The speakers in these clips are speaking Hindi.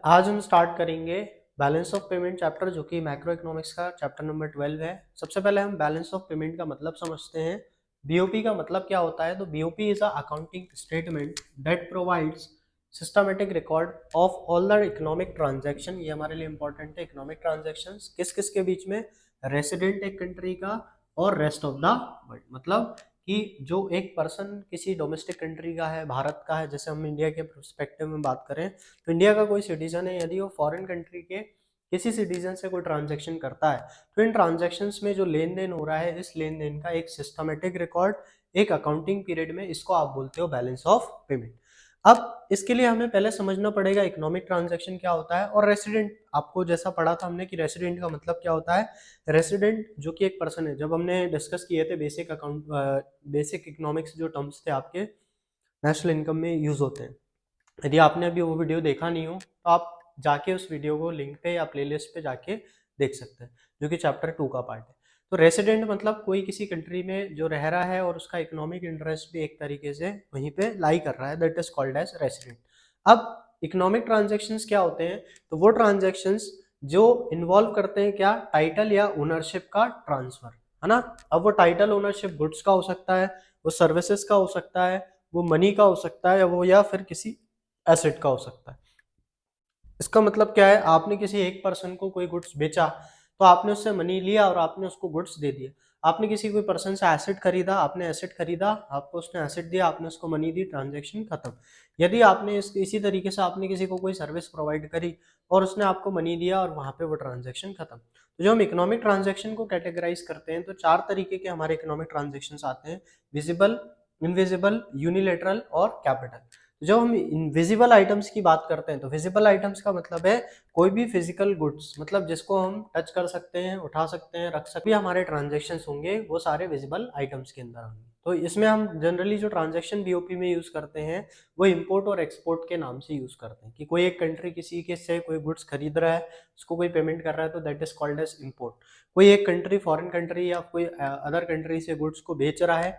आज हम स्टार्ट करेंगे बैलेंस ऑफ पेमेंट चैप्टर, जो कि मैक्रो इकोनॉमिक्स का चैप्टर नंबर 12 है। सबसे पहले हम बैलेंस ऑफ पेमेंट का मतलब समझते हैं। बीओपी का मतलब क्या होता है? तो BOP is a accounting statement that provides systematic record of all the economic transaction. ये हमारे लिए इंपॉर्टेंट है। इकोनॉमिक ट्रांजैक्शंस किस किस के बीच में? रेसिडेंट एक कंट्री का और रेस्ट ऑफ द वर्ल्ड। मतलब कि जो एक पर्सन किसी डोमेस्टिक कंट्री का है, भारत का है, जैसे हम इंडिया के पर्सपेक्टिव में बात करें तो इंडिया का कोई सिटीजन है, यदि वो फॉरेन कंट्री के किसी सिटीजन से कोई ट्रांजैक्शन करता है तो इन ट्रांजैक्शंस में जो लेन देन हो रहा है, इस लेन देन का एक सिस्टमेटिक रिकॉर्ड एक अकाउंटिंग पीरियड में, इसको आप बोलते हो बैलेंस ऑफ पेमेंट। अब इसके लिए हमें पहले समझना पड़ेगा इकोनॉमिक ट्रांजैक्शन क्या होता है और रेसिडेंट। आपको जैसा पढ़ा था हमने कि रेसिडेंट का मतलब क्या होता है। रेसिडेंट जो कि एक पर्सन है, जब हमने डिस्कस किए थे बेसिक अकाउंट बेसिक इकोनॉमिक्स जो टर्म्स थे आपके नेशनल इनकम में यूज होते हैं। यदि आपने अभी वो वीडियो देखा नहीं हो तो आप जाके उस वीडियो को लिंक पे या प्लेलिस्ट पे जाके देख सकते हैं, जो कि चैप्टर 2 का पार्ट है। तो रेसिडेंट मतलब कोई किसी कंट्री में जो रह रहा है और उसका इकोनॉमिक इंटरेस्ट भी एक तरीके से वहीं पे लाई कर रहा है, that is called as resident. अब इकोनॉमिक ट्रांजेक्शन्स क्या होते हैं? तो वो ट्रांजेक्शन्स जो इन्वॉल्व करते हैं क्या? टाइटल या ओनरशिप का ट्रांसफर, है ना। अब वो टाइटल ओनरशिप गुड्स का हो सकता है, वो सर्विसेज का हो सकता है, वो मनी का हो सकता है, वो या फिर किसी एसेट का हो सकता है। इसका मतलब क्या है? आपने किसी एक पर्सन को कोई गुड्स बेचा तो आपने उससे मनी लिया और आपने उसको गुड्स दे दिया। आपने किसी कोई पर्सन से एसेट खरीदा, आपने एसेट खरीदा, आपको उसने एसेट दिया, आपने उसको मनी दी, ट्रांजैक्शन खत्म। यदि आपने इसी तरीके से आपने किसी को कोई सर्विस प्रोवाइड करी और उसने आपको मनी दिया और वहां पे वो ट्रांजैक्शन खत्म। तो जो हम इकोनॉमिक ट्रांजैक्शन को कैटेगराइज करते हैं तो चार तरीके के हमारे इकोनॉमिक ट्रांजैक्शन आते हैं: विजिबल, इनविजिबल, यूनिलेटरल और कैपिटल। जब हम इनविजिबल आइटम्स की बात करते हैं तो विजिबल आइटम्स का मतलब है कोई भी फिजिकल गुड्स, मतलब जिसको हम टच कर सकते हैं, उठा सकते हैं, रख सकते हैं, हमारे ट्रांजैक्शंस होंगे वो सारे विजिबल आइटम्स के अंदर होंगे। तो इसमें हम जनरली जो ट्रांजैक्शन बीओपी में यूज करते हैं वो इंपोर्ट और एक्सपोर्ट के नाम से यूज करते हैं, कि कोई एक कंट्री किसी के से कोई गुड्स खरीद रहा है, उसको कोई पेमेंट कर रहा है तो that is called as import. कोई एक कंट्री फॉरेन कंट्री या कोई अदर कंट्री से गुड्स को बेच रहा है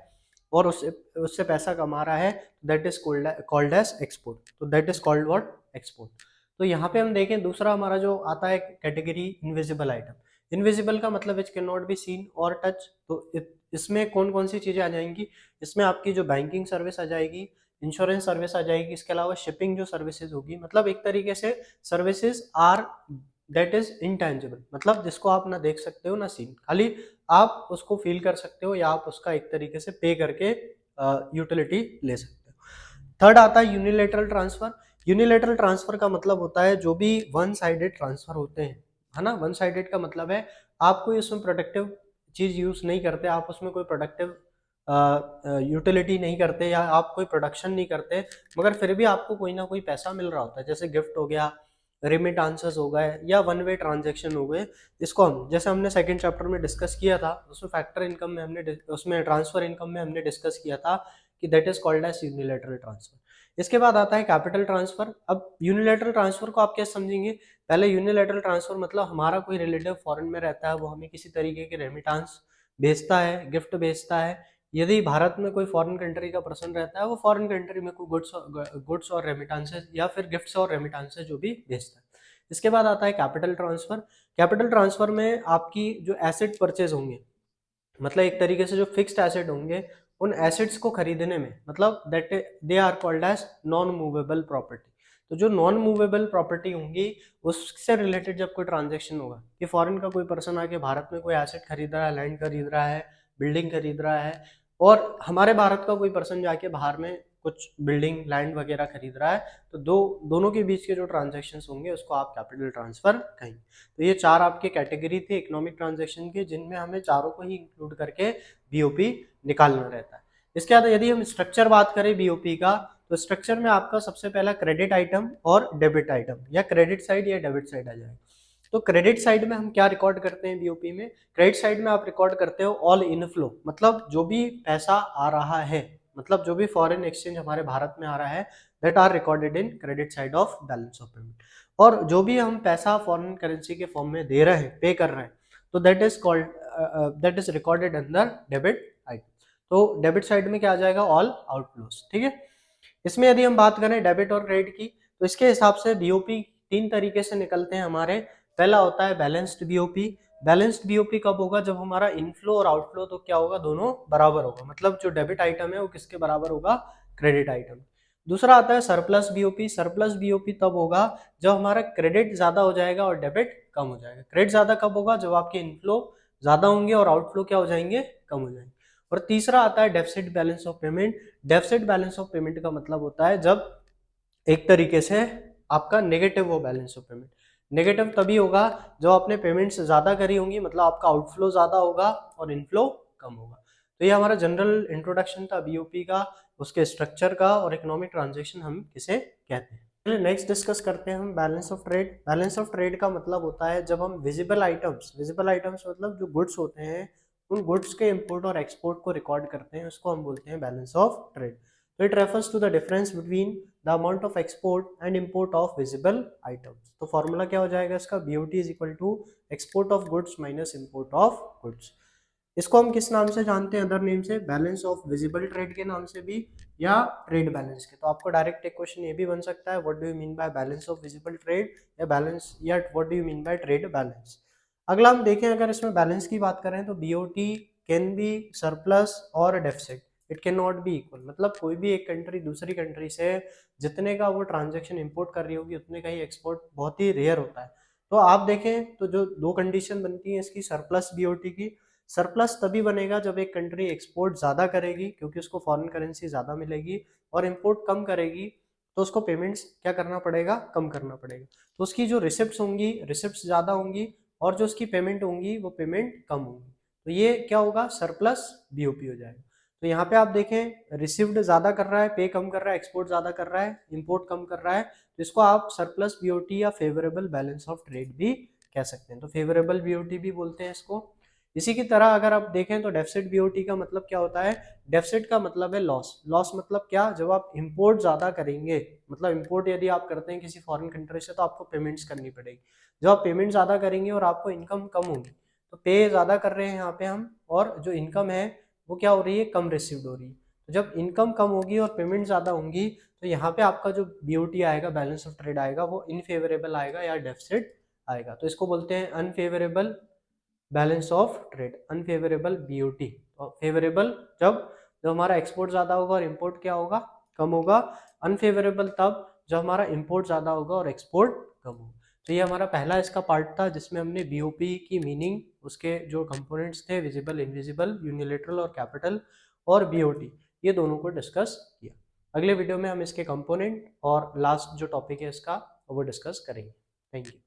और उससे उससे पैसा कमा रहा है, that is called as export. तो that is called what? Export. तो यहाँ पे हम देखें दूसरा हमारा जो आता है कैटेगरी इनविजिबल आइटम। इनविजिबल का मतलब it can not be seen और टच। तो इसमें कौन कौन सी चीजें आ जाएंगी? इसमें आपकी जो बैंकिंग सर्विस आ जाएगी, इंश्योरेंस सर्विस आ जाएगी, इसके अलावा शिपिंग जो सर्विसेज होगी, मतलब एक तरीके से services are that is intangible, मतलब जिसको आप ना देख सकते हो ना सीन, खाली आप उसको फील कर सकते हो या आप उसका एक तरीके से पे करके यूटिलिटी ले सकते हो। थर्ड आता है यूनिलेटरल ट्रांसफर। यूनिलेटरल ट्रांसफर का मतलब होता है जो भी वन साइडेड ट्रांसफर होते हैं, है ना। वन साइडेड का मतलब है आप कोई उसमें प्रोडक्टिव चीज यूज नहीं करते, आप उसमें कोई प्रोडक्टिव यूटिलिटी नहीं करते या आप कोई प्रोडक्शन नहीं करते, मगर फिर भी आपको कोई ना कोई पैसा मिल रहा होता है, जैसे गिफ्ट हो गया, रेमिटांसेस हो गए या वन वे ट्रांजेक्शन हो गए। इसको हम जैसे हमने सेकंड चैप्टर में डिस्कस किया था, उसमें फैक्टर इनकम में हमने उसमें ट्रांसफर इनकम में हमने डिस्कस किया था कि that is called as unilateral transfer. इसके बाद आता है कैपिटल ट्रांसफर। अब यूनिलेटरल ट्रांसफर को आप कैसे समझेंगे? पहले यूनिलेटरल ट्रांसफर मतलब हमारा कोई रिलेटिव फॉरेन में रहता है, वो हमें किसी तरीके के रेमिटांस भेजता है, गिफ्ट भेजता है। यदि भारत में कोई फॉरेन कंट्री का पर्सन रहता है, वो फॉरेन कंट्री में कोई गुड्स और रेमिटांसेस या फिर गिफ्ट्स और रेमिटांसेस जो भी भेजता है। इसके बाद आता है कैपिटल ट्रांसफर। कैपिटल ट्रांसफर में आपकी जो एसेट परचेज होंगे, मतलब एक तरीके से जो फिक्स्ड एसेट होंगे, उन एसेट्स को खरीदने में, मतलब that they are called as non movable property. तो जो नॉन मूवेबल प्रॉपर्टी होंगी उससे रिलेटेड जब कोई ट्रांजेक्शन होगा, कि फॉरेन का कोई पर्सन आके भारत में कोई एसेट खरीद रहा है, लैंड खरीद रहा है, बिल्डिंग खरीद रहा है, और हमारे भारत का कोई पर्सन जाके बाहर में कुछ बिल्डिंग लैंड वगैरह खरीद रहा है, तो दोनों के बीच के जो ट्रांजेक्शन होंगे उसको आप कैपिटल ट्रांसफर कहेंगे। तो ये चार आपके कैटेगरी थे इकोनॉमिक ट्रांजैक्शन के, जिनमें हमें चारों को ही इंक्लूड करके बीओपी निकालना रहता है। इसके बाद यदि हम स्ट्रक्चर बात करें बीओपी का, तो स्ट्रक्चर में आपका सबसे पहला क्रेडिट आइटम और डेबिट आइटम, या क्रेडिट साइड या डेबिट साइड आ जाएगा। तो क्रेडिट साइड में हम क्या रिकॉर्ड करते हैं बीओपी में? क्रेडिट साइड में आप रिकॉर्ड करते हो ऑल इनफ्लो, मतलब जो भी पैसा आ रहा है, मतलब जो भी फॉरेन एक्सचेंज हमारे भारत में आ रहा है, that are recorded in credit side of balance of payment. और जो भी हम पैसा फॉरेन करेंसी के फॉर्म में दे रहे हैं, पे कर रहे हैं, तो that is called that is recorded under debit item. तो डेबिट साइड में क्या आ जाएगा? All outflows. ठीक है। इसमें यदि हम बात करें डेबिट और क्रेडिट की, तो इसके हिसाब से बीओपी तीन तरीके से निकलते हैं हमारे। पहला होता है बैलेंस्ड बीओपी। बैलेंस्ड बीओपी कब होगा? जब हमारा इनफ्लो और आउटफ्लो तो क्या होगा, दोनों बराबर होगा, मतलब जो डेबिट आइटम है वो किसके बराबर होगा, क्रेडिट आइटम। दूसरा आता है सरप्लस बीओपी। सरप्लस बीओपी तब होगा जब हमारा क्रेडिट ज्यादा हो जाएगा और डेबिट कम हो जाएगा। क्रेडिट ज्यादा कब होगा? जब आपके इनफ्लो ज्यादा होंगे और आउटफ्लो क्या हो जाएंगे, कम हो जाएंगे। और तीसरा आता है deficit balance of payment. Deficit balance of payment का मतलब होता है जब एक तरीके से आपका नेगेटिव हो बैलेंस ऑफ पेमेंट। नेगेटिव तभी होगा जब आपने पेमेंट्स ज्यादा करी होंगी, मतलब आपका आउटफ्लो ज्यादा होगा और इनफ्लो कम होगा। तो ये हमारा जनरल इंट्रोडक्शन था बीओपी का, उसके स्ट्रक्चर का, और इकोनॉमिक ट्रांजैक्शन हम किसे कहते हैं। चलिए नेक्स्ट डिस्कस करते हैं हम balance of trade. Balance of trade का मतलब होता है जब हम विजिबल आइटम्स मतलब जो गुड्स होते हैं, उन गुड्स के इंपोर्ट और एक्सपोर्ट को रिकॉर्ड करते हैं, उसको हम बोलते हैं बैलेंस ऑफ ट्रेड। तो it refers to the difference between the amount of export and import of visible items. तो फॉर्मूला क्या हो जाएगा इसका, BOT is equal to export of goods minus import of goods. इसको हम किस नाम से जानते हैं, अदर नेम से, बैलेंस ऑफ विजिबल ट्रेड के नाम से भी, या ट्रेड बैलेंस के। तो आपको डायरेक्ट एक क्वेश्चन ये भी बन सकता है, what do you mean by balance of visible trade, या बैलेंस, या what do you mean by trade balance. अगला हम देखें, अगर इसमें बैलेंस की बात करें तो बीओटी कैन बी सरप्लस और deficit, it can not be equal. मतलब कोई भी एक कंट्री दूसरी कंट्री से जितने का वो ट्रांजेक्शन इंपोर्ट कर रही होगी उतने का ही एक्सपोर्ट बहुत ही रेयर होता है। तो आप देखें तो जो दो कंडीशन बनती है इसकी सरप्लस बीओटी की, सरप्लस तभी बनेगा जब एक कंट्री एक्सपोर्ट ज़्यादा करेगी क्योंकि उसको फॉरेन करेंसी ज़्यादा मिलेगी, और इंपोर्ट कम करेगी तो उसको पेमेंट्स क्या करना पड़ेगा, कम करना पड़ेगा। तो उसकी जो रिसिप्ट्स होंगी, रिसिप्ट्स ज़्यादा होंगी, और जो उसकी पेमेंट होंगी वो पेमेंट कम होंगी। तो ये क्या होगा, सरप्लस बीओपी हो जाएगा। तो यहाँ पे आप देखें, रिसिव्ड ज़्यादा कर रहा है, पे कम कर रहा है, एक्सपोर्ट ज़्यादा कर रहा है, इंपोर्ट कम कर रहा है, तो इसको आप सरप्लस बीओटी या फेवरेबल बैलेंस ऑफ ट्रेड भी कह सकते हैं। तो फेवरेबल बीओटी भी बोलते हैं इसको। इसी की तरह अगर आप देखें तो डेफिसिट बीओटी का मतलब क्या होता है, डेफिसिट का मतलब है लॉस। लॉस मतलब क्या, जब आप इंपोर्ट ज्यादा करेंगे, मतलब इंपोर्ट यदि आप करते हैं किसी फॉरेन कंट्री से तो आपको पेमेंट्स करनी पड़ेगी। जब आप पेमेंट ज्यादा करेंगे और आपको इनकम कम होगी, तो पे ज्यादा कर रहे हैं यहाँ पे हम, और जो इनकम है वो क्या हो रही है, कम रिसीव्ड हो रही है। तो जब इनकम कम होगी और पेमेंट ज्यादा होंगी तो यहाँ पे आपका जो बीओटी आएगा, बैलेंस ऑफ ट्रेड आएगा, वो इनफेवरेबल आएगा या डेफिसिट आएगा। तो इसको बोलते हैं unfavourable balance of trade, unfavourable BOT. और फेवरेबल जब जब हमारा एक्सपोर्ट ज्यादा होगा और इंपोर्ट क्या होगा, कम होगा। अनफेवरेबल तब जब हमारा इंपोर्ट ज्यादा होगा और एक्सपोर्ट कम होगा। तो ये हमारा पहला इसका पार्ट था जिसमें हमने बीओपी की मीनिंग, उसके जो कंपोनेंट्स थे, विजिबल, इनविजिबल, यूनिलेटरल और कैपिटल, और बीओटी, ये दोनों को डिस्कस किया। अगले वीडियो में हम इसके कंपोनेंट और लास्ट जो टॉपिक है इसका वो डिस्कस करेंगे। Thank you.